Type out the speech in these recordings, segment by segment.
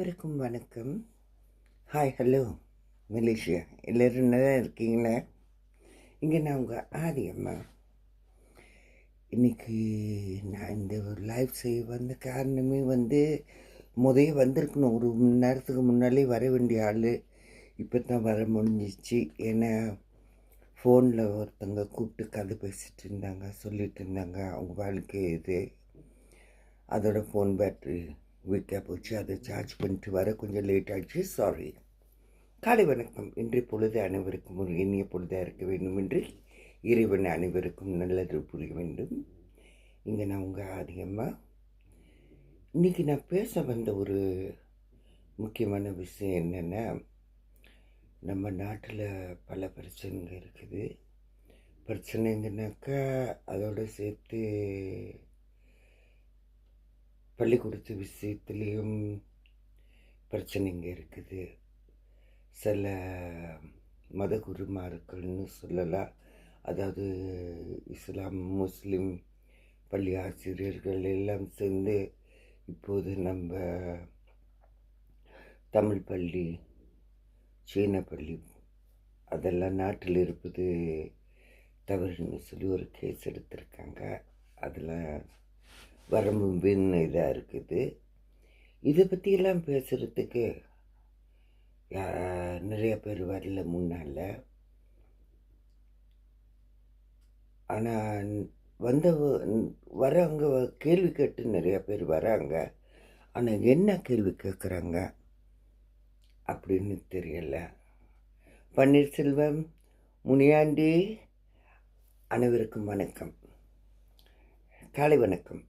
அனைவருக்கும் வணக்கம். Hi, hello Malaysia, எல்லோரும் நல்லா இருக்கீங்களா? இங்கே நான் உங்கள் ஆதி அம்மா. இன்றைக்கி நான் இந்த ஒரு லைவ் செய்ய வந்த காரணமே வந்திருக்கணும். ஒரு மணி நேரத்துக்கு முன்னாலே வர வேண்டிய ஆள் இப்போ தான் வர முடிஞ்சிச்சு. ஏன்னா ஃபோனில் ஒருத்தங்க கூப்பிட்டு கதை பேசிகிட்டு இருந்தாங்க, சொல்லிகிட்டு இருந்தாங்க அவங்க வாழ்க்கை இது. அதோட ஃபோன் பேட்ரி வீக்காக போச்சு. அதை சார்ஜ் பண்ணிட்டு வர கொஞ்சம் லேட் ஆகிடுச்சு, சாரி. காலை வணக்கம். இன்றைய பொழுது அனைவருக்கும் ஒரு இனிய பொழுதாக இருக்க வேண்டும் என்று இறைவன் அனைவருக்கும் நல்லது புரிய வேண்டும். இங்கே நான் உங்கள் ஆதியம்மா. இன்றைக்கி நான் பேச வந்த ஒரு முக்கியமான விஷயம் என்னென்னா, நம்ம நாட்டில் பல பிரச்சனைங்க இருக்குது. பிரச்சனைங்கனாக்கா அதோடு சேர்த்து பள்ளிக்கூடத்து விஷயத்துலேயும் பிரச்சனைங்க இருக்குது. சில மத குருமார்கள்னு சொல்லலாம், அதாவது இஸ்லாம் முஸ்லீம் பள்ளி ஆசிரியர்கள் எல்லாம் சேர்ந்து இப்போது நம்ம தமிழ் பள்ளி, சீன பள்ளி அதெல்லாம் நாட்டில் இருப்பது தவறுன்னு சொல்லி ஒரு கேஸ் எடுத்திருக்காங்க. அதில் வரம்புன்னு இதாக இருக்குது. இதை பற்றியெல்லாம் பேசுகிறதுக்கு நிறைய பேர் வரல முன்னால். ஆனால் வரவங்க கேள்வி கேட்டு நிறைய பேர் வராங்க. ஆனால் என்ன கேள்வி கேட்குறாங்க அப்படின்னு தெரியல. பன்னீர்செல்வம், முனியாண்டி, அனைவருக்கும் வணக்கம், காலை வணக்கம்.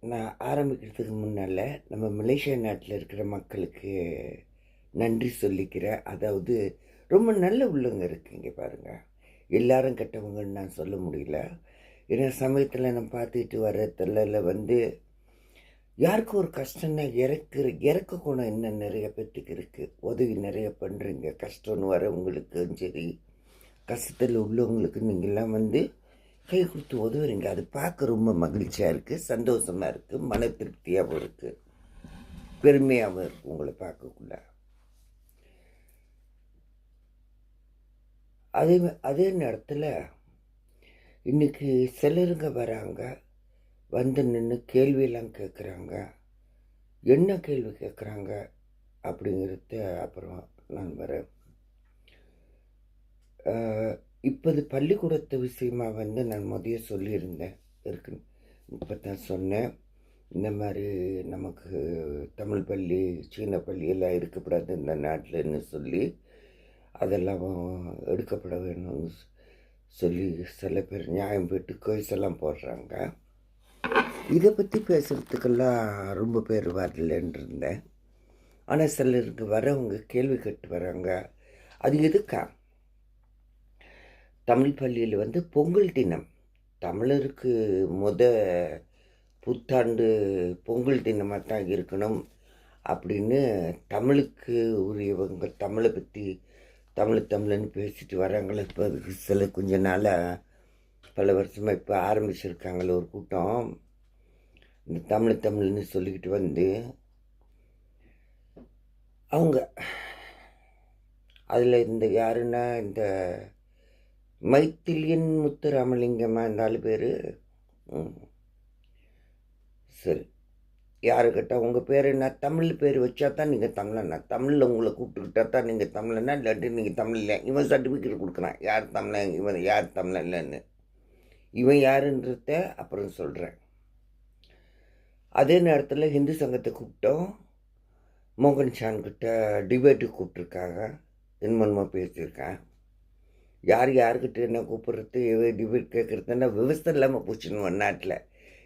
நான் ஆரம்பிக்கிறதுக்கு முன்னால் நம்ம மலேசியா நாட்டில் இருக்கிற மக்களுக்கு நன்றி சொல்லிக்கிறேன். அதாவது ரொம்ப நல்ல உள்ளவங்க இருக்குங்க பாருங்கள். எல்லாரும் கெட்டவங்கன்னு நான் சொல்ல முடியல. ஏன்னா சமயத்தில் நான் பார்த்துட்டு வர்றதில் யாருக்கும் ஒரு கஷ்டம்னா இறக்க குணம் இன்னும் நிறைய பேர்த்துக்கு இருக்குது. உதவி நிறைய பண்ணுறீங்க. கஷ்டம்னு வரவங்களுக்கும் சரி, கஷ்டத்தில் உள்ளவங்களுக்கு நீங்கள்லாம் கை கொடுத்து உதவுறீங்க. அது பார்க்க ரொம்ப மகிழ்ச்சியாக இருக்குது, சந்தோஷமாக இருக்குது, மன திருப்தியாகவும் இருக்குது, பெருமையாகவும் இருக்குது உங்களை பார்க்கக்குள்ள. அதே நேரத்தில் இன்றைக்கி சிலருங்க வராங்க, நின்று கேள்வியெல்லாம் கேட்குறாங்க. என்ன கேள்வி கேட்குறாங்க அப்படிங்கிறத அப்புறம் நான் வரேன். இப்போது பள்ளிக்கூடத்து விஷயமாக நான் முதல்ல சொல்லியிருந்தேன் இருக்குன்னு. இப்போ தான் சொன்னேன், இந்த மாதிரி நமக்கு தமிழ் பள்ளி, சீன பள்ளி எல்லாம் இருக்கக்கூடாது இந்த நாட்டில்னு சொல்லி அதெல்லாம் எடுக்கப்பட வேணும்னு சொல்லி சில பேர் நியாயம் போட்டு கேஸெல்லாம் போடுறாங்க. இதை பற்றி பேசுகிறதுக்கெல்லாம் ரொம்ப பேர் வரலன்னு இருந்தேன். ஆனால் சிலருக்கு வரவங்க கேள்வி கேட்டு வராங்க. அது எதுக்கா? தமிழ் பள்ளியில் பொங்கல் தினம், தமிழருக்கு புத்தாண்டு பொங்கல் தினமாக தான் இருக்கணும் அப்படின்னு தமிழுக்கு உரியவங்க தமிழை பற்றி தமிழ்னு பேசிட்டு வராங்களே. இப்போ அதுக்கு சில கொஞ்ச நாளாக பல வருஷமாக இப்போ ஆரம்பிச்சிருக்காங்களே ஒரு கூட்டம். இந்த தமிழ்னு சொல்லிக்கிட்டு அவங்க அதில் இந்த யாருன்னா இந்த மைத்திலியன் முத்துராமலிங்கம்மா, இந்த 4 பேர். சரி, யாரு கேட்டால் உங்கள் பேர் என்ன? தமிழ் பேர் வச்சா தான் நீங்கள் தமிழன்னா, தமிழில் உங்களை கூப்பிட்டுக்கிட்டா தான் நீங்கள் தமிழன்னா, இல்லாட்டி நீங்கள் தமிழ் இல்லை. இவன் சர்டிஃபிகேட் கொடுக்குறான் யார் தமிழன், இவன் யார் தமிழன் இல்லைன்னு. இவன் யாருன்றத அப்புறம் சொல்கிறேன். அதே நேரத்தில் ஹிந்து சங்கத்தை கூப்பிட்டோம், மோகன் சான்கிட்ட டிபேட்டுக்கு கூப்பிட்ருக்காங்க, என்னமோ பேசியிருக்கேன். யாருக்கிட்ட என்ன கூப்பிட்றது, டிபேட் கேட்குறதுன்னா விவசாயம் இல்லாமல் போச்சுன்னு நாட்டில்.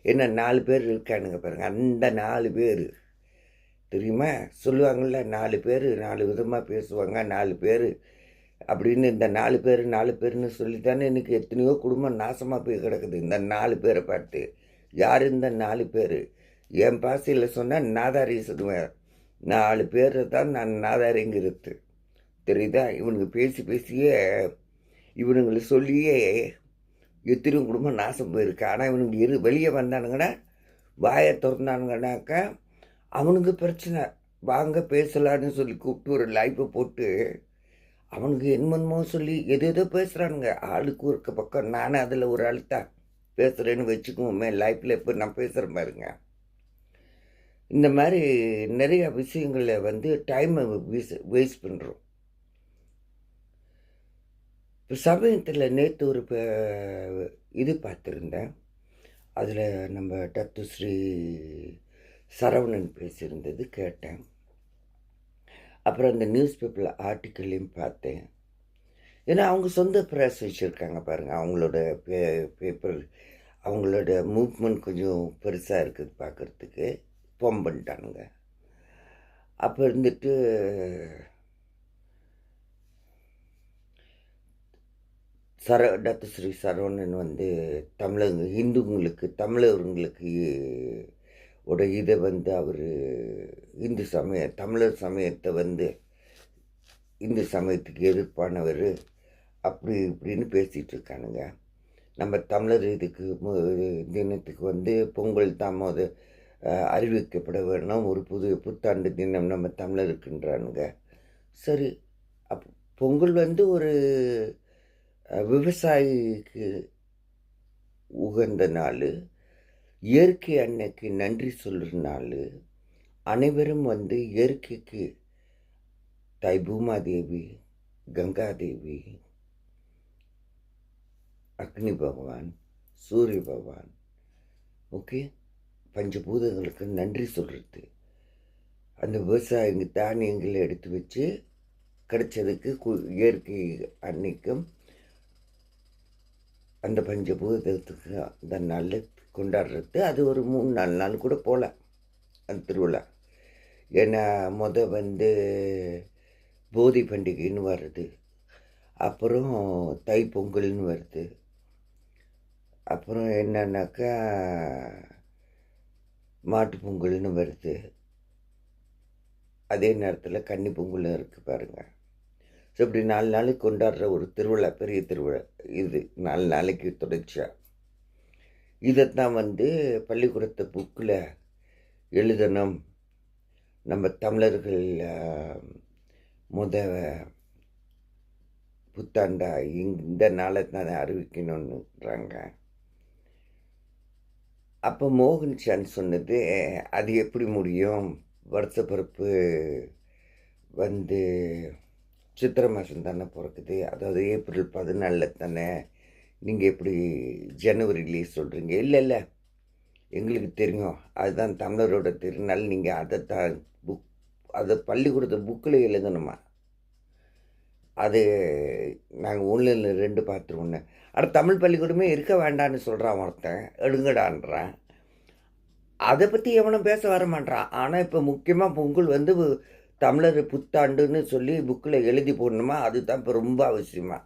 என்ன 4 பேர் இருக்கானுங்க பாருங்கள். அந்த 4 பேர் தெரியுமா, சொல்லுவாங்கள்ல 4 பேர் 4 விதமாக பேசுவாங்க, 4 பேர் அப்படின்னு. இந்த 4 பேர்னு சொல்லித்தானே இன்றைக்கி எத்தனையோ குடும்பம் நாசமாக போய் கிடக்குது. இந்த 4 பேரை பார்த்து யார் இந்த 4 பேர்? என் பாசையில் சொன்னால் நாதாரி சொல்லுவேன். 4 பேர் தான் நான் நாதாரிங்கிறது தெரியுதா? இவனுக்கு பேசியே இவனுங்களை சொல்லியே எத்தனையோ குடும்பம் நாசம் போயிருக்கு. ஆனால் இவனுக்கு வெளியே வந்தானுங்கன்னா வாயை திறந்தானுங்கனாக்கா அவனுக்கு பிரச்சனை. வாங்க பேசலான்னு சொல்லி கூப்பிட்டு ஒரு லைஃப்பை போட்டு அவனுக்கு என்னமோ சொல்லி எது எதோ பேசுகிறானுங்க. ஆளுக்கு ஒரு பக்கம். நானும் அதில் ஒரு ஆள் தான் பேசுகிறேன்னு வச்சுக்குவோமே. லைஃப்பில் இப்போ நான் பேசுகிறேன் பாருங்க. இந்த மாதிரி நிறையா விஷயங்களை வந்து டைமை வேஸ்ட் பண்ணுறோம். இப்போ சமயத்தில் நேற்று ஒரு இது பார்த்துருந்தேன். அதில் நம்ம டத்துஸ்ரீ சரவணன் பேசியிருந்தது கேட்டேன். அப்புறம் அந்த நியூஸ் பேப்பரில் ஆர்டிக்கல்லையும் பார்த்தேன். ஏன்னா அவங்க சொந்த ப்ரெஸ் வச்சுருக்காங்க பாருங்கள். அவங்களோட பேப்பர், அவங்களோட மூவ்மெண்ட் கொஞ்சம் பெருசாக இருக்குது பார்க்குறதுக்கு. ஃபார்ம் பண்ணிட்டானுங்க. அப்போ இருந்துட்டு டத்துஸ்ரீ சரவணன் வந்து தமிழர்களுக்கு இதை வந்து அவர் தமிழர் சமயத்தை வந்து இந்து சமயத்துக்கு எதிர்ப்பானவர் அப்படி இப்படின்னு பேசிகிட்டு இருக்கானுங்க. நம்ம தமிழர் தினத்துக்கு வந்து பொங்கல் தான் அறிவிக்கப்பட வேணும், ஒரு புத்தாண்டு தினம் நம்ம தமிழருக்குன்றானுங்க. சரி, பொங்கல் வந்து ஒரு விவசாயிக்கு உகந்த நாள், இயற்கை அன்னைக்கு நன்றி சொல்கிற நாள். அனைவரும் வந்து இயற்கைக்கு பூமாதேவி, கங்காதேவி, அக்னி பகவான், சூரிய பகவான், ஓகே, பஞ்சபூதங்களுக்கு நன்றி சொல்கிறது. அந்த விவசாயிங்க தானியங்களை எடுத்து வச்சு கிடைச்சதுக்கு இயற்கை அன்னைக்கும் அந்த பஞ்சபூதத்துக்கு அந்த நாள் கொண்டாடுறது. அது ஒரு 3-4 நாள் கூட போகல அந்த திருவிழா. ஏன்னா வந்து போதி பண்டிகைன்னு வருது, அப்புறம் தை பொங்கல்னு வருது, அப்புறம் என்னன்னாக்கா மாட்டு பொங்கல்னு வருது. அதே நேரத்தில் கன்னி பொங்கலும் இருக்குது பாருங்கள். ஸோ இப்படி 4 நாளைக்கு கொண்டாடுற ஒரு திருவிழா, பெரிய திருவிழா இது. 4 நாளைக்கு தொடர்ச்சியாக இதைத்தான் வந்து பள்ளிக்கூடத்து புக்கில் எழுதணும். நம்ம தமிழர்கள் புத்தாண்டா இந்த நாளை தான் அறிவிக்கணுன்றாங்க. அப்போ மோகன் சான் சொன்னது, அது எப்படி முடியும், வருஷப்பிறப்பு வந்து சித்திரை மாதம் தானே பிறக்குது, அதாவது ஏப்ரல் 14 தானே, நீங்கள் எப்படி ஜனவரியிலே சொல்கிறீங்க? இல்லை, எங்களுக்கு தெரியும், அதுதான் தமிழரோட திருநாள், நீங்கள் அதை பள்ளிக்கூடத்து புக்கில் எழுதணுமா? அது நாங்கள் 1 இல்லை 2 பார்த்துருவோன்னு. ஆனால் தமிழ் பள்ளிக்கூடமே இருக்க வேண்டான்னு சொல்கிறான் ஒருத்தன், எடுங்கடான்றான். அதை பற்றி எவனும் பேச வர மாட்டான். ஆனால் இப்போ முக்கியமாக பொங்கல் வந்து தமிழர் புத்தாண்டுன்னு சொல்லி புக்கில் எழுதி போடணுமா? அதுதான் இப்போ ரொம்ப அவசியமா.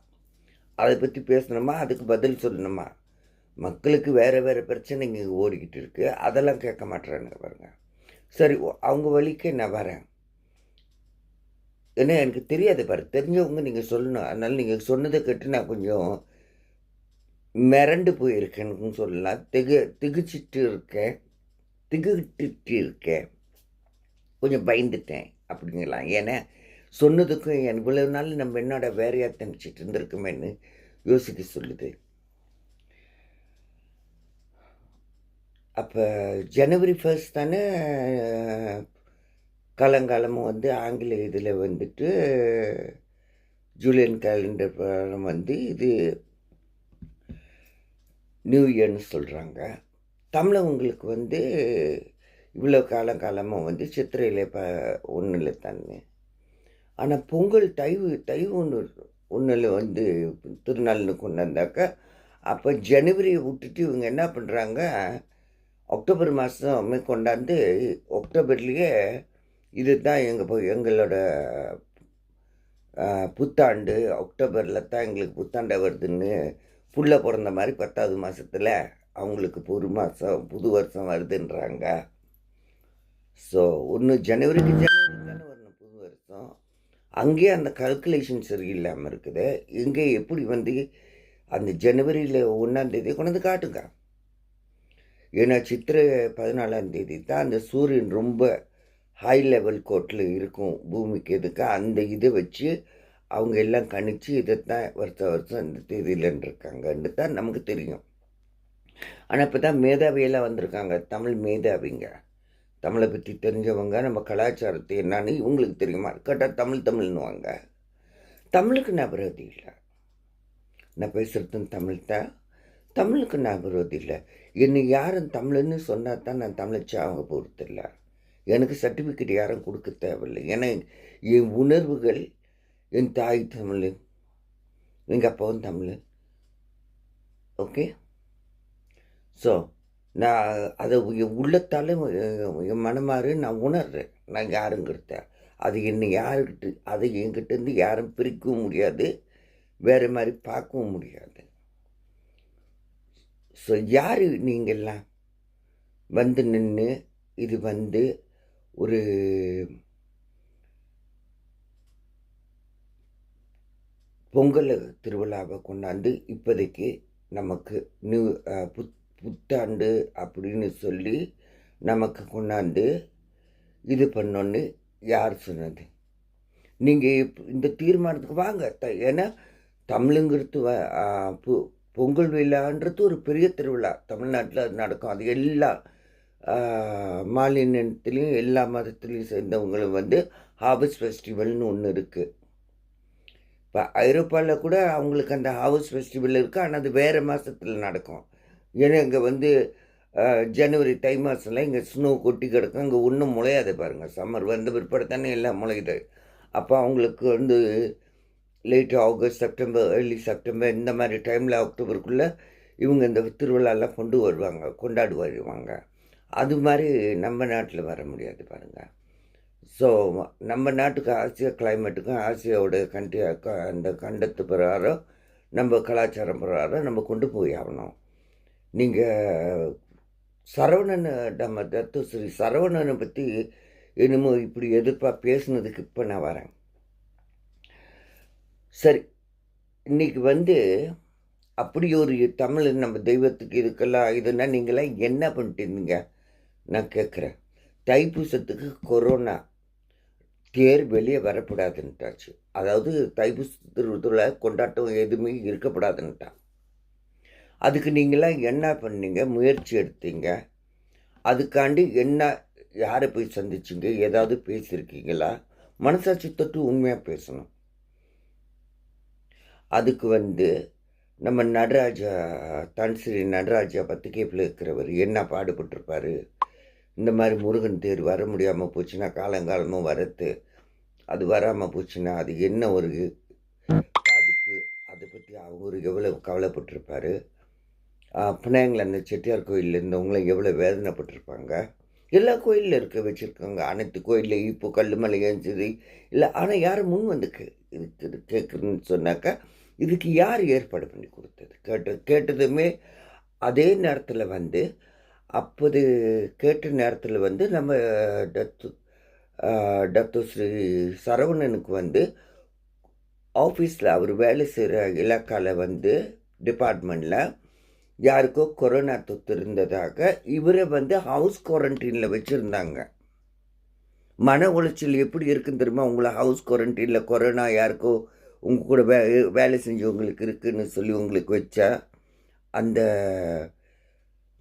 அதை பற்றி பேசணுமா, அதுக்கு பதில் சொல்லணுமா? மக்களுக்கு வேறு வேறு பிரச்சனைங்க ஓடிக்கிட்டு இருக்குது, அதெல்லாம் கேட்க மாட்டேறானுங்க பாருங்க. சரி, அவங்க வழிக்கு நான் வரேன். ஏன்னா எனக்கு தெரியாது பாரு, தெரிஞ்சவங்க நீங்கள் சொல்லணும். அதனால் நீங்கள் சொன்னதை கேட்டு நான் கொஞ்சம் மிரண்டு போயிருக்கேன்னு சொல்லலாம். திகிச்சிட்டு இருக்கேன், கொஞ்சம் பயந்துட்டேன் அப்படிங்கலாம். ஏன்னா சொன்னதுக்கும் இவ்வளவு நாள் நம்ம என்னோட வேறையாக திணிச்சிட்டு இருந்திருக்குமேன்னு யோசிக்க சொல்லுது. அப்போ ஜனவரி 1 தானே காலங்காலமும் வந்து ஆங்கில இதில் வந்துட்டு ஜூலியன் கேலண்டர் வந்து இது நியூ இயர்னு சொல்கிறாங்க. தமிழவங்களுக்கு வந்து இவ்வளோ காலமாக வந்து சித்திரையில் 1 தானே. ஆனால் பொங்கல் தை 1 வந்து திருநாள்னு கொண்டு வந்தாக்கா, அப்போ ஜனவரியை விட்டுட்டு இவங்க என்ன பண்ணுறாங்க, அக்டோபர் மாதமே கொண்டாந்து அக்டோபர்லேயே இதுதான் எங்களோட புத்தாண்டு, அக்டோபரில் தான் எங்களுக்கு புத்தாண்டை வருதுன்னு புள்ள பிறந்த மாதிரி 10வது மாதத்தில் அவங்களுக்கு புது வருஷம் வருதுன்றாங்க. ஸோ ஜனவரிக்கு தானே வரணும் புது வருஷம். அங்கேயே அந்த கல்குலேஷன் சரியில்லாமல் இருக்குது. இங்கே எப்படி வந்து அந்த ஜனவரியில் 1ஆம் தேதி கொண்டு வந்து காட்டுங்க. ஏன்னா சித்திரை 14ஆம் தேதி தான் அந்த சூரியன் ரொம்ப ஹை லெவல் கோட்டில் இருக்கும் பூமிக்கு எதுக்கு அந்த இதை வச்சு அவங்க எல்லாம் கணிச்சு இதைத்தான் வருஷம் இந்த தேதியிலன்னு இருக்காங்கன்னு தான் நமக்கு தெரியும். ஆனால் இப்போ தான் மேதாவியெல்லாம் வந்திருக்காங்க, தமிழ் மேதாவிங்க, தமிழை பற்றி தெரிஞ்சவங்க, நம்ம கலாச்சாரத்தை என்னன்னு இவங்களுக்கு தெரியுமா கேட்டால் தமிழ்னுவாங்க. தமிழுக்கு நான் விரோதி இல்லை, நான் பேசுகிறதும் தமிழ் தான், தமிழுக்கு நான் விரோதி இல்லை. என்னை யாரும் தமிழ்னு சொன்னால் தான் நான் தமிழச்சு அவங்க பொறுத்தில்ல, எனக்கு சர்டிஃபிகேட் யாரும் கொடுக்க தேவையில்லை. ஏன்னா என் உணர்வுகள், என் தாய் தமிழ், எங்கள் அப்பாவும் தமிழ். ஓகே, ஸோ நான் அதை உள்ளத்தால் என் மனமாறு நான் உணர்றேன், நான் யாருங்கிறத. அது என்னை யாருக்கிட்ட, அதை என்கிட்டேருந்து யாரும் பிரிக்கவும் முடியாது, வேறு மாதிரி பார்க்கவும் முடியாது. ஸோ யார் நீங்கள்லாம் வந்து நின்று இது வந்து ஒரு பொங்கல் திருவிழாவை கொண்டாந்து இப்போதைக்கு நமக்கு புத்தாண்டு அப்படின்னு சொல்லி நமக்கு கொண்டாந்து இது பண்ணோன்னு யார் சொன்னது? நீங்கள் இந்த தீர்மானத்துக்கு வாங்க. ஏன்னா தமிழுங்கிறது பொங்கல் விழான்றது ஒரு பெரிய திருவிழா, தமிழ்நாட்டில் அது நடக்கும். அது எல்லா மாநிலத்திலையும் எல்லா மதத்துலேயும் சேர்ந்தவங்களும் வந்து ஹார்வெஸ்ட் ஃபெஸ்டிவல்னு ஒன்று இருக்குது. இப்போ ஐரோப்பாவில் கூட அவங்களுக்கு அந்த ஹார்வெஸ்ட் ஃபெஸ்டிவல் இருக்குது, ஆனால் அது வேறு மாதத்தில் நடக்கும். ஏன்னா இங்கே வந்து ஜனவரி தை மாதம்லாம் இங்கே ஸ்னோ கொட்டி கிடக்கும், இங்கே ஒன்றும் முளையாது பாருங்கள். சம்மர் வந்த பிற்பாடு தானே எல்லாம் முளையுது. அப்போ அவங்களுக்கு வந்து late August, September, early September இந்த மாதிரி டைமில் அக்டோபருக்குள்ளே இவங்க இந்த திருவிழாலாம் கொண்டாடு வருவாங்க. அது மாதிரி நம்ம நாட்டில் வர முடியாது பாருங்கள். ஸோ நம்ம நாட்டுக்கு ஆசியா கிளைமேட்டுக்கும் ஆசியாவோட அந்த கண்டத்து பிரகாரம் நம்ம கலாச்சாரம் பிரகாரம் நம்ம கொண்டு போய் ஆகணும். நீங்கள் சரவணன், நம்ம தத்துஸ்ரீ சரவணனை பற்றி என்னமோ இப்படி எதிர்ப்பாக பேசுனதுக்கு இப்போ நான் வரேன். சரி, இன்றைக்கி வந்து அப்படி ஒரு தமிழ் நம்ம தெய்வத்துக்கு இதுக்கெல்லாம் இதுன்னா நீங்களாம் என்ன பண்ணிட்டு இருந்தீங்க நான் கேட்குறேன். தைப்பூசத்துக்கு கொரோனா தேர் வெளியே வரக்கூடாதுன்ட்டாச்சு. அதாவது தைப்பூசத்தில் கொண்டாட்டம் எதுவுமே இருக்கப்படாதுன்ட்டான். அதுக்கு நீங்களாம் என்ன பண்ணீங்க, முயற்சி எடுத்தீங்க? அதுக்காண்டி என்ன, யாரை போய் சந்திச்சிங்க, ஏதாவது பேசியிருக்கீங்களா? மனசாட்சி தொட்டு உண்மையாக பேசணும். அதுக்கு வந்து நம்ம நடராஜா, தன்ஸ்ரீ நடராஜா பத்திரிகையில் இருக்கிறவர் என்ன பாடுபட்டிருப்பார். இந்த மாதிரி முருகன் தேர் வர முடியாமல் போச்சுன்னா, காலங்காலமும் வரத்து, அது வராமல் போச்சுன்னா அது என்ன ஒரு பாதிப்பு, அதை பற்றி அவர் எவ்வளோ கவலைப்பட்டிருப்பார். பினாங்கில் அந்த செட்டியார் கோயிலில் இருந்தவங்கள எவ்வளோ வேதனைப்பட்டிருப்பாங்க. எல்லா கோயிலில் வச்சுருக்காங்க, அனைத்து கோயிலில் இப்போ கல்லுமலை ஏஞ்சது இல்லை. ஆனால் யாரும் முன் வந்து இது கேட்குறதுன்னு சொன்னாக்கா இதுக்கு யார் ஏற்பாடு பண்ணி கொடுத்தது? கேட்டதுமே அதே நேரத்தில் வந்து அப்போது கேட்ட நேரத்தில் வந்து நம்ம டாக்டர் ஸ்ரீ சரவணனுக்கு வந்து ஆஃபீஸில் அவர் வேலை செய்கிற இலாக்காவில் வந்து டிபார்ட்மெண்ட்டில் யாருக்கோ கொரோனா தொத்து இருந்ததாக இவரை வந்து ஹவுஸ் குவாரண்டைனில் வச்சுருந்தாங்க. மன உளைச்சல் எப்படி இருக்குன்னு தெரியுமா? உங்களை ஹவுஸ் குவாரண்டைனில் கொரோனா யாருக்கோ உங்கள் கூட வேலை செஞ்சவங்களுக்கு இருக்குதுன்னு சொல்லி உங்களுக்கு வச்சா அந்த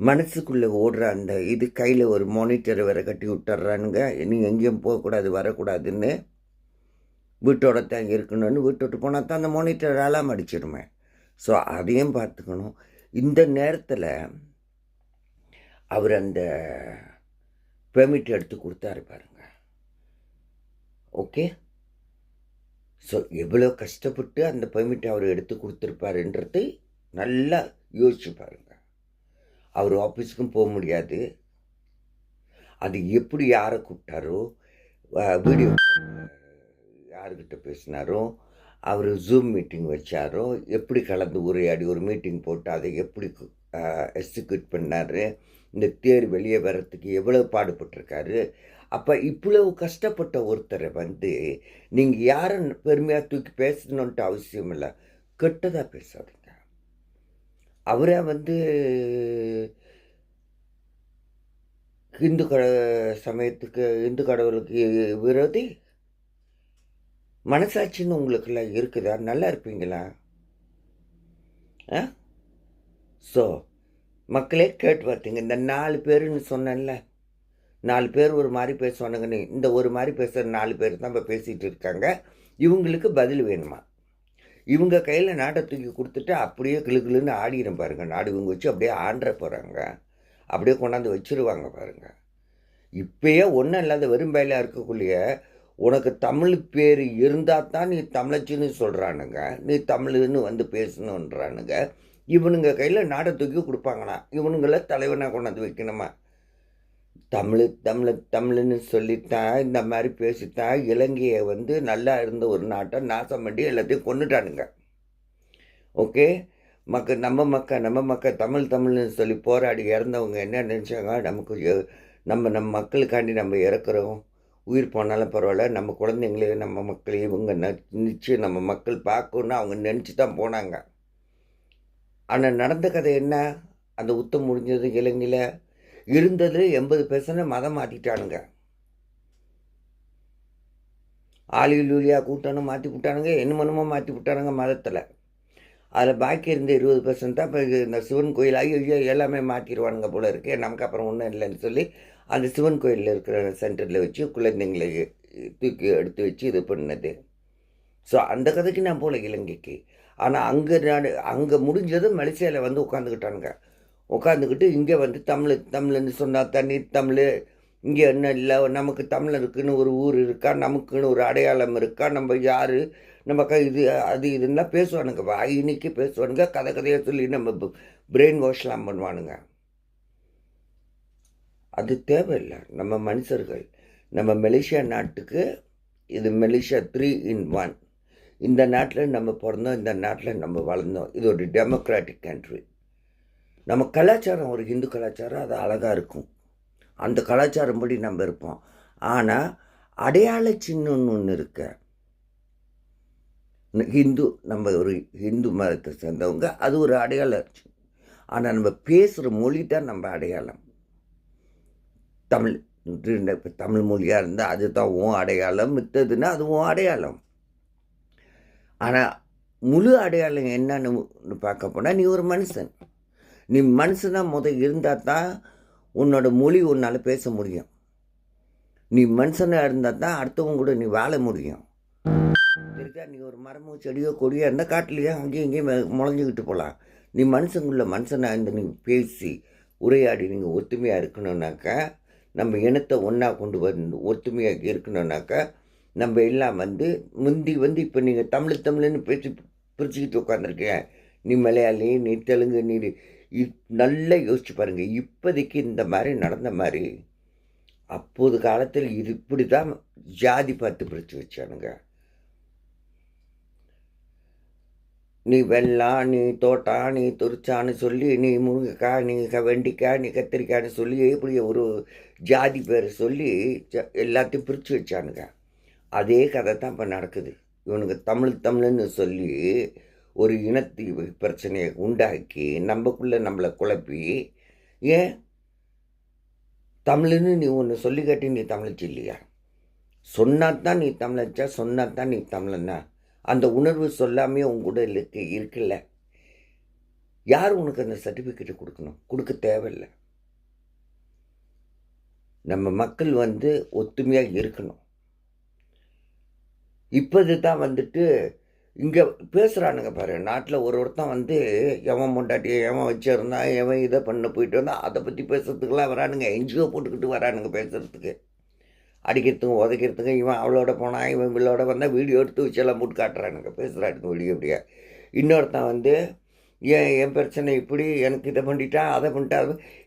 மனசுக்குள்ளே ஓடுற அந்த இது கையில் ஒரு மானிட்டரை வேறு கட்டி விட்டுறானுங்க. நீங்கள் எங்கேயும் போகக்கூடாது, வரக்கூடாதுன்னு, வீட்டோட தான் இருக்கணும்னு. வீட்டோட்டு போனால் தான் அந்த மானிட்டர் அலாம் அடிச்சிடுமே. ஸோ அதையும் பார்த்துக்கணும். இந்த நேரத்தில் அவர் அந்த பெர்மிட் எடுத்து கொடுத்தாரு பாருங்க. ஓகே, ஸோ எவ்வளோ கஷ்டப்பட்டு அந்த பெர்மிட் அவர் எடுத்து கொடுத்துருப்பாருன்றது நல்லா யோசிச்சு பாருங்க. அவர் ஆஃபீஸுக்கும் போக முடியாது. அது எப்படி யாரை கூப்பிட்டாரோ, வீடியோ யாருக்கிட்ட பேசினாரோ, அவர் ஜூம் மீட்டிங் வச்சாரோ, எப்படி கலந்து உரையாடி ஒரு மீட்டிங் போட்டு அதை எப்படி எக்ஸிக்யூட் பண்ணார், இந்த தேர் வெளியே வர்றதுக்கு எவ்வளோ பாடுபட்டிருக்காரு. அப்போ இவ்வளவு கஷ்டப்பட்ட ஒருத்தரை வந்து நீங்கள் யாரும் பெருமையாக தூக்கி பேசணுன்ட்டு அவசியம் இல்லை, கெட்டதாக பேசாதீங்க. அவரை வந்து இந்து சமயத்துக்கு இந்து கடவுளுக்கு விரோதி? மனசாட்சின்னு உங்களுக்கெல்லாம் இருக்குதா? நல்லா இருப்பீங்களா? ஸோ மக்களே கேட்டு பார்த்தீங்க, இந்த 4 பேருன்னு சொன்னேன்ல, 4 பேர் ஒரு மாதிரி பேசுவானுங்கன்னு, இந்த ஒரு மாதிரி பேசுகிற 4 பேர் தான் இப்போ பேசிகிட்டு இருக்காங்க. இவங்களுக்கு பதில் வேணுமா? இவங்க கையில் நாட்டை தூக்கி கொடுத்துட்டு அப்படியே கிளுன்னு ஆடிடும் பாருங்கள். நாடு இவங்க வச்சு அப்படியே ஆண்ட போகிறாங்க, அப்படியே கொண்டாந்து வச்சுருவாங்க பாருங்கள். இப்பயே ஒன்றும் இல்லாத வெறும்பயிலாக இருக்கக்குள்ளேயே உனக்கு தமிழ் பேர் இருந்தால் தான் நீ தமிழச்சின்னு சொல்கிறானுங்க, நீ தமிழ்னு வந்து பேசணுன்றானுங்க. இவனுங்க கையில் நாடை தூக்கி கொடுப்பாங்கண்ணா, இவனுங்கள தலைவனாக கொண்டாந்து வைக்கணுமா? தமிழ்னு சொல்லித்தான் இந்த மாதிரி பேசித்தான் இலங்கையை வந்து நல்லா இருந்த ஒரு நாட்டை நாசம் பண்ணி எல்லாத்தையும் கொண்டுட்டானுங்க. ஓகே, நம்ம மக்கள் தமிழ்னு சொல்லி போராடி இறந்தவங்க என்ன நினச்சாங்க? நம்ம மக்களுக்காண்டி நம்ம இறக்குறோம், உயிர் போனாலும் பரவாயில்ல, நம்ம குழந்தைங்களையும் நம்ம மக்களையும் இவங்க நிச்சயம் நம்ம மக்கள் பார்க்கணுன்னு அவங்க நினச்சி தான் போனாங்க. ஆனால் நடந்த கதை என்ன? அந்த யுத்தம் முடிஞ்சது இலங்கையில் இருந்தது 80% மதம் மாற்றிட்டானுங்க. ஆலிலூலியா கூட்டணும் மாற்றி விட்டானுங்க, என்னமோ மாற்றி விட்டானுங்க மதத்தில். அதில் பாக்கி இருந்த 20% தான் இப்போ இந்த சிவன் கோயில் ஐயோ எல்லாமே மாற்றிடுவானுங்க போல இருக்கு, நமக்கு அப்புறம் ஒன்றும் இல்லைன்னு சொல்லி அந்த சிவன் கோயிலில் இருக்கிற சென்டரில் வச்சு குழந்தைங்களை தூக்கி எடுத்து வச்சு இது பண்ணது. ஸோ அந்த கதைக்கு நான் போகல இலங்கைக்கு. ஆனால் அங்கே முடிஞ்சது மலேசியாவில் வந்து உட்காந்துக்கிட்டு இங்கே வந்து தமிழ்னு சொன்னால் தண்ணி தமிழ் இங்கே என்ன இல்லை, நமக்கு தமிழருக்குன்னு ஒரு ஊர் இருக்கா, நமக்குன்னு ஒரு அடையாளம் இருக்கா, நம்ம யார், நம்ம இது அது இதுன்னா பேசுவானுங்க, இன்னைக்கு பேசுவானுங்க, கதையாக சொல்லி நம்ம பிரெயின் வாஷ்லாம் பண்ணுவானுங்க. அது தேவையில்லை. நம்ம மனுஷர்கள், நம்ம மலேசியா நாட்டுக்கு இது மலேசியா 3 in 1. இந்த நாட்டில் நம்ம பிறந்தோம், இந்த நாட்டில் நம்ம வளர்ந்தோம். இது ஒரு டெமோக்ராட்டிக் கண்ட்ரி. நம்ம கலாச்சாரம் ஒரு ஹிந்து கலாச்சாரம், அது அழகாக இருக்கும், அந்த கலாச்சாரம் படி நம்ம இருப்போம். ஆனால் அடையாள சின்னம்னு ஒன்று இருக்கு. நம்ம ஒரு ஹிந்து மதத்தை சேர்ந்தவங்க, அது ஒரு அடையாளம். ஆனால் நம்ம பேசுகிற மொழி தான் நம்ம அடையாளம். தமிழ் மொழியாக இருந்தால் அதுதான் உன் அடையாளம், மித்ததுன்னா அது உன் அடையாளம். ஆனால் முழு அடையாளம் என்னன்னு பார்க்க போனால் நீ ஒரு மனுஷன். நீ மனுஷனாக இருந்தால் தான் உன்னோட மொழி உன்னால் பேச முடியும். நீ மனுஷனாக இருந்தால் தான் அடுத்தவங்க கூட நீ வாழ முடியும். இருக்கா, நீ ஒரு மரமோ செடியோ கொடியோ இருந்தால் காட்டிலையோ அங்கேயும் இங்கேயும் முளைஞ்சிக்கிட்டு போகலாம். நீ மனுஷனாக இருந்து நீ பேசி உரையாடி நீங்கள் ஒத்துமையாக இருக்கணுன்னாக்கா, நம்ம இனத்தை ஒன்றா கொண்டு வந்து ஒத்துமையாக இருக்கணுன்னாக்கா, நம்ம எல்லாம் முந்தி இப்போ நீங்கள் தமிழ்னு பேசி பிரிச்சுக்கிட்டு உட்காந்துருக்கேன். நீ மலையாளி, நீ தெலுங்கு, நீ நல்லா யோசிச்சு பாருங்கள். இப்போதைக்கு இந்த மாதிரி நடந்த மாதிரி அப்போது காலத்தில் இது இப்படி தான் ஜாதி பார்த்து பிரித்து வச்சானுங்க. நீ வெள்ளம், நீ தோட்டம், நீ துரிச்சான்னு சொல்லி, நீ முருங்கைக்காய், நீ வெண்டிக்காய், நீ கத்திரிக்காய்னு சொல்லி இப்படி ஒரு ஜாதி பேர் சொல்லி எல்லாத்தையும் பிரித்து வச்சானுங்க. அதே கதை தான் இப்போ நடக்குது. இவனுக்கு தமிழ்னு சொல்லி ஒரு இனத்தி பிரச்சனையை உண்டாக்கி நம்மக்குள்ளே நம்மளை குழப்பி, ஏன் தமிழ்னு நீ ஒன்று சொல்லி காட்டி நீ தமிழச்சி இல்லையா? சொன்னாத்தான் நீ தமிழச்சா, சொன்னாத்தான் நீ தமிழன்னா? அந்த உணர்வு சொல்லாமே உங்கூட இருக்குல்ல. யார் உனக்கு அந்த சர்டிஃபிகேட்டை கொடுக்கணும்? கொடுக்க தேவையில்லை. நம்ம மக்கள் ஒத்துமையாக இருக்கணும். இப்போது தான் இங்கே பேசுகிறானுங்க பாரு. நாட்டில் ஒருத்தன் எவன் பொண்டாட்டியை எவன் வச்சிருந்தான், எவன் இதை பண்ண போயிட்டு வந்தான், அதை பற்றி பேசுறதுக்கெல்லாம் வரானுங்க. என்ஜிஓ போட்டுக்கிட்டு வரானுங்க பேசுகிறதுக்கு, அடிக்கிறதுக்கும் உதைக்கிறதுக்கும். இவன் அவளோட போனான், இவன் இவளோட வந்தால் வீடியோ எடுத்து வச்செல்லாம் போட்டு காட்டுறானுங்க, பேசுகிறானுங்க வீடியோ இப்படியா. இன்னொருத்தன் என் பிரச்சனை இப்படி, எனக்கு இதை பண்ணிட்டான், அதை பண்ணிட்டா,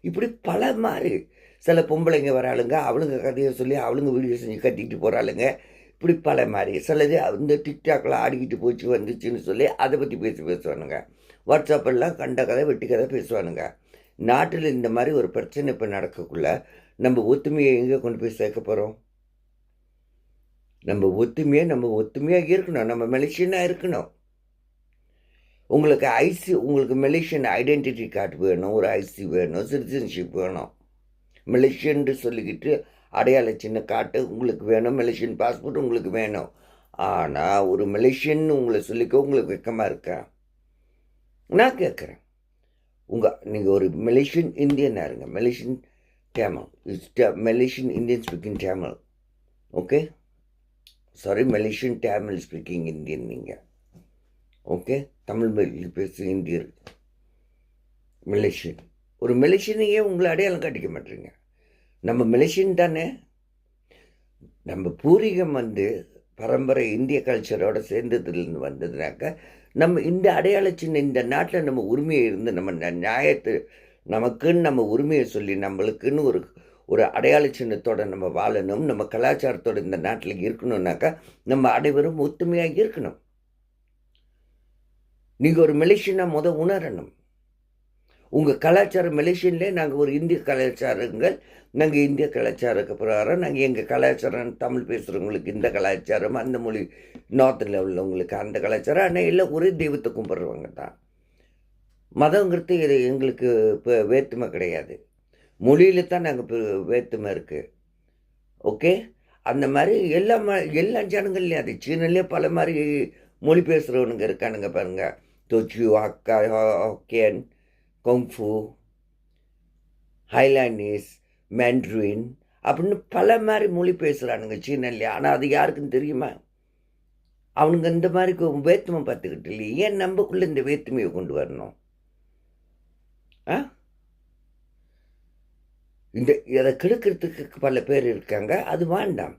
இப்படி பல மாதிரி. சில பொம்பளைங்க வராளுங்க, அவளுங்க கதையை சொல்லி அவளுங்க வீடியோ செஞ்சு கட்டிக்கிட்டு போகிறாளுங்க. இப்படி பல மாதிரி. சிலது டிக்டாக்கில் ஆடிக்கிட்டு போச்சு வந்துச்சுன்னு சொல்லி அதை பற்றி பேசுவானுங்க. வாட்ஸ்அப்பெல்லாம் கண்ட கதை வெட்டி கதை பேசுவானுங்க. நாட்டில் இந்த மாதிரி ஒரு பிரச்சனை இப்போ நடக்கக்குள்ள நம்ம ஒத்துமையை எங்கே கொண்டு போய் சேர்க்க போகிறோம்? நம்ம ஒத்துமையாக இருக்கணும். நம்ம மலேசியனாக இருக்கணும். உங்களுக்கு மலேசியன் ஐடென்டிட்டி கார்டு வேணும், ஒரு ஐசி வேணும், சிட்டிசன்ஷிப் வேணும். மலேசியன்னு சொல்லிக்கிட்டு அடையாள சின்ன காட்டு உங்களுக்கு வேணும், மலேசியன் பாஸ்போர்ட் உங்களுக்கு வேணும். ஆனால் ஒரு மலேசியன்னு உங்களை சொல்லிக்க உங்களுக்கு வெக்கமாக இருக்கா? நான் கேட்குறேன். நீங்கள் ஒரு மலேசியன் இந்தியனாக இருங்க. Malaysian Tamil. It's Malaysian Indian speaking Tamil. Okay? Sorry, Malaysian Tamil speaking Indian நீங்கள். ஓகே, தமிழ் பேசு இந்தியர் மலேசியன். ஒரு மலேசியனையே உங்களை அடையாளம் காட்டிக்க மாட்டீங்க. நம்ம மலேசியன் தானே. நம்ம பூர்வீகம் பரம்பரை இந்திய கல்ச்சரோட சேர்ந்ததுலேருந்து வந்ததுனாக்க நம்ம இந்த அடையாள சின்ன இந்த நாட்டில் நம்ம உரிமையை இருந்து நம்ம நியாயத்தை நமக்குன்னு நம்ம உரிமையை சொல்லி நம்மளுக்குன்னு ஒரு அடையாள சின்னத்தோடு நம்ம வாழணும். நம்ம கலாச்சாரத்தோடு இந்த நாட்டில் இருக்கணும்னாக்கா நம்ம அனைவரும் ஒத்துமையாக இருக்கணும். நீங்கள் ஒரு மலேசியனாக உணரணும். உங்கள் கலாச்சாரம் மலேசியன்லேயே நாங்கள் ஒரு இந்திய கலாச்சாரங்கள், நாங்கள் இந்திய கலாச்சாரக்கு பிரகாரம் நாங்கள் எங்கள் கலாச்சாரம் தமிழ் பேசுகிறவங்களுக்கு இந்த கலாச்சாரம், அந்த மொழி நார்த்தில் உள்ளவங்களுக்கு அந்த கலாச்சாரம். ஆனால் எல்லாம் ஒரே தெய்வத்தை கும்பிட்றவங்க தான். மதங்கிறது இது எங்களுக்கு இப்போ வேற்றுமை கிடையாது. மொழியில் தான் நாங்கள் இப்போ வேற்றுமை இருக்குது. ஓகே, அந்த மாதிரி எல்லா ஜனங்கள்லேயும் அது சீனல்லே பல மாதிரி மொழி பேசுகிறவனுங்க இருக்கானுங்க பாருங்கள். தொச்சு, ஹக்கா, ஹாக்கியன், கொங்ஃபு, ஹைலாண்டீஸ், மேண்ட்ரின் அப்படின்னு பல மாதிரி மொழி பேசுகிறானுங்க சீனல்லே. ஆனால் அது யாருக்கும் தெரியுமா? அவனுங்க இந்த மாதிரி வேற்றுமை பார்த்துக்கிட்டு இல்லையே. ஏன் நம்மக்குள்ளே இந்த வேற்றுமையை கொண்டு வரணும்? அதை கெடுக்கிறதுக்கு பல பேர் இருக்காங்க. அது வேண்டாம்.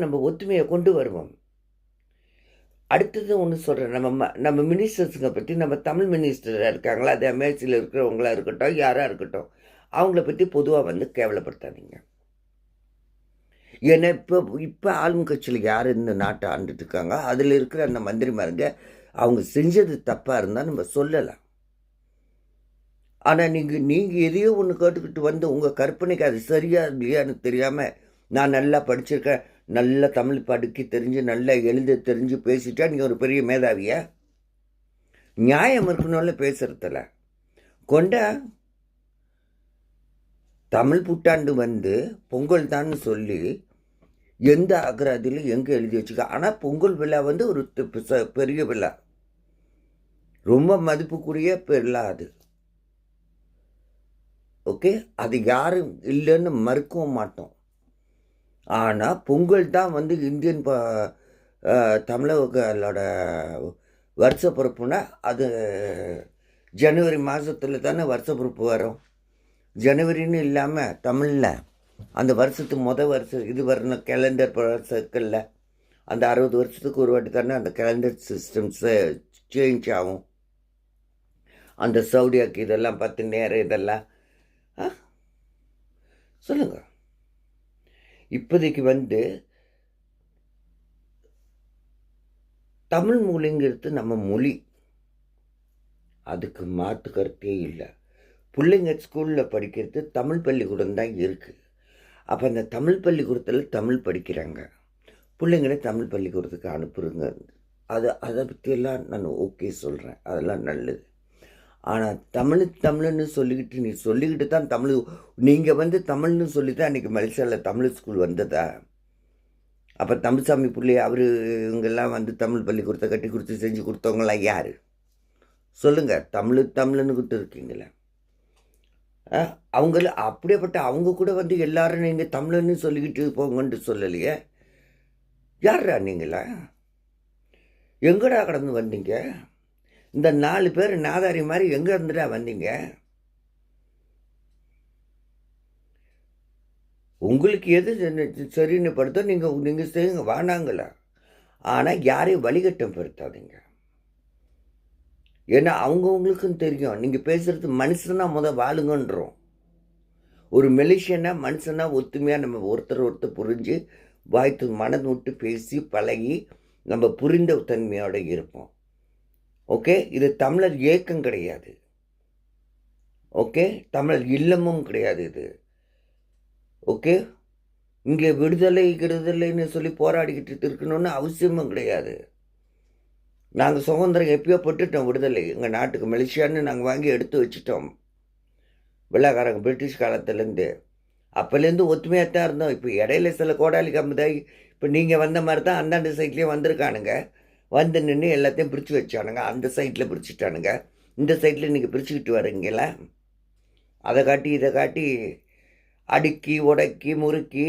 நம்ம ஒத்துமையை கொண்டு வருவோம். அடுத்தது ஒன்று சொல்கிறேன். நம்ம மினிஸ்டர்ஸுங்க பற்றி, நம்ம தமிழ் மினிஸ்டராக இருக்காங்களா, அது அமேசியில் இருக்கிறவங்களா இருக்கட்டும், யாராக இருக்கட்டும், அவங்கள பற்றி பொதுவாக கேவலப்படுத்தாதீங்க. ஏன்னா இப்போ ஆளுங்கட்சியில் யார் இந்த நாட்டை ஆண்டுட்டு இருக்காங்க, அதில் இருக்கிற அந்த மந்திரிமாருங்க அவங்க செஞ்சது தப்பாக இருந்தால் நம்ம சொல்லலாம். ஆனால் நீங்கள் எதையோ ஒன்று கேட்டுக்கிட்டு உங்கள் கற்பனைக்கு அது சரியா இல்லையான்னு தெரியாமல், நான் நல்லா படிச்சிருக்கேன், நல்லா தமிழ் படிக்க தெரிஞ்சு, நல்லா எழுத தெரிஞ்சு பேசிட்டா நீங்கள் ஒரு பெரிய மேதாவியா? நியாயம் இருக்கணும்ல பேசுகிறதில்ல. கொண்டா தமிழ் புத்தாண்டு பொங்கல் தான் சொல்லி எந்த அகராதியில் எங்கே எழுதி வச்சுக்க. ஆனால் பொங்கல் விழா ஒரு பெரிய விழா, ரொம்ப மதிப்புக்குரிய விழா அது. ஓகே, அது யாரும் இல்லைன்னு மறுக்கவும் மாட்டோம். ஆனால் பொங்கல் தான் இந்தியன் தமிழர்களோட வருஷ பிறப்புனா அது ஜனவரி மாதத்தில் தானே வருஷ பிறப்பு வரும். ஜனவரின்னு இல்லாமல் தமிழில் அந்த வருஷத்துக்கு வருஷம் இது வரணும். கேலண்டர் சர்க்கிளில் அந்த 60 வருஷத்துக்கு ஒரு வாட்டி தானே அந்த கேலண்டர் சிஸ்டம்ஸை சேஞ்ச் ஆகும். அந்த சவுடியாக்கு இதெல்லாம் 10 நேரம் இதெல்லாம் சொல்லுங்க. இப்போதைக்கு தமிழ் மொழிங்கிறது நம்ம மொழி, அதுக்கு மாற்று கருத்தே இல்லை. பிள்ளைங்க ஸ்கூலில் படிக்கிறது தமிழ் பள்ளிக்கூடம் தான் இருக்குது. அப்போ அந்த தமிழ் பள்ளிக்கூடத்தில் தமிழ் படிக்கிறாங்க. பிள்ளைங்களை தமிழ் பள்ளிக்கூடத்துக்கு அனுப்புறங்க. அதை பற்றியெல்லாம் நான் ஓகே சொல்கிறேன், அதெல்லாம் நல்லது. ஆனால் தமிழ்னு சொல்லிக்கிட்டு தான் தமிழ். நீங்கள் தமிழ்னு சொல்லி தான் அன்றைக்கி மலேசியாவில் தமிழ் ஸ்கூல் வந்ததா? அப்போ தமிழ்சாமி பிள்ளை அவர் இவங்கெல்லாம் தமிழ் பள்ளிக்கூடத்தை கட்டி கொடுத்து செஞ்சு கொடுத்தவங்களாம் யார் சொல்லுங்கள்? தமிழ்னுக்கிட்டு இருக்கீங்களே அவங்கள அப்படியேப்பட்ட அவங்க கூட எல்லாரும் நீங்கள் தமிழ்னு சொல்லிக்கிட்டு போங்கன்ட்டு சொல்லலையே. யாரா நீங்களா? எங்கடா கடந்து வந்தீங்க? இந்த 4 பேர் நாதாரி மாதிரி எங்கே இருந்துட்டா வந்தீங்க? உங்களுக்கு எது சரின்னு படுத்தோ நீங்கள் செய்யுங்க, வானாங்களா. ஆனால் யாரையும் வழிகட்டம் படுத்தாதீங்க. ஏன்னா அவங்கவுங்களுக்கும் தெரியும் நீங்கள் பேசுகிறது மனுஷனா வாழுங்கன்றோம். ஒரு மலேசியனா மனுஷனா ஒத்துமையாக நம்ம ஒருத்தர் புரிஞ்சு வாய்த்து மனது விட்டு பேசி பழகி நம்ம புரிந்த தன்மையோடு இருப்போம். ஓகே, இது தமிழர் இயக்கம் கிடையாது. ஓகே, தமிழர் இல்லமும் கிடையாது இது. ஓகே, இங்கே விடுதலைன்னு சொல்லி போராடிக்கிட்டு இருக்கணும்னு அவசியமும் கிடையாது. நாங்கள் சுதந்திரம் எப்பயோ பட்டுட்டோம். விடுதலை எங்கள் நாட்டுக்கு மலேசியான்னு நாங்கள் வாங்கி எடுத்து வச்சிட்டோம். வெள்ளைக்காரங்க பிரிட்டிஷ் காலத்துலேருந்து. அப்போலேருந்து ஒத்துமையாக தான் இருந்தோம். இப்போ இடையில சில கோடாலி கம்புதாகி இப்போ நீங்கள் வந்த மாதிரி தான் அந்தாண்ட சைட்லேயும் வந்திருக்கானுங்க. வந்து நின்று எல்லாத்தையும் பிரித்து வச்சானுங்க. அந்த சைட்டில் பிரிச்சுட்டானுங்க. இந்த சைட்டில் நீங்கள் பிரிச்சுக்கிட்டு வரீங்கள, அதை காட்டி இதை காட்டி அடுக்கி உடக்கி முறுக்கி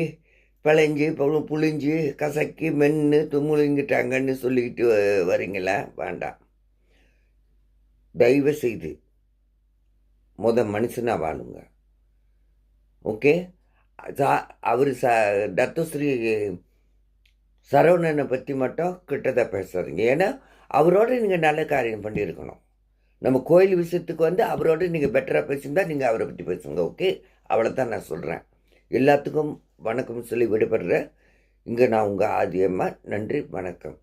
பிழைஞ்சி புளிஞ்சு கசக்கி மென்று முழுங்கிட்டாங்கன்னு சொல்லிக்கிட்டு வரீங்களா? வேண்டாம். தயவு செய்து மனுஷனாக வாழுங்க. ஓகே. அவர் தத்துஸ்ரீ சரவணனை பற்றி மட்டும் கிட்டதை பேசுகிறீங்க. ஏன்னா அவரோட நீங்கள் நல்ல காரியம் பண்ணியிருக்கணும். நம்ம கோயில் விஷயத்துக்கு வந்து அவரோட நீங்கள் பெட்டராக பேசியிருந்தா நீங்கள் அவரை பற்றி பேசுங்க. ஓகே, அவ்வளோ தான் நான் சொல்கிறேன். எல்லாத்துக்கும் வணக்கம் சொல்லி விடுபடுறேன். இங்கே நான் உங்கள் ஆதியம்மா. நன்றி, வணக்கம்.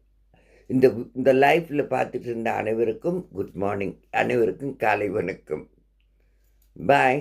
இந்த லைஃப்பில் பார்த்துட்டு இருந்த அனைவருக்கும் குட் மார்னிங், அனைவருக்கும் காலை வணக்கம். பாய்.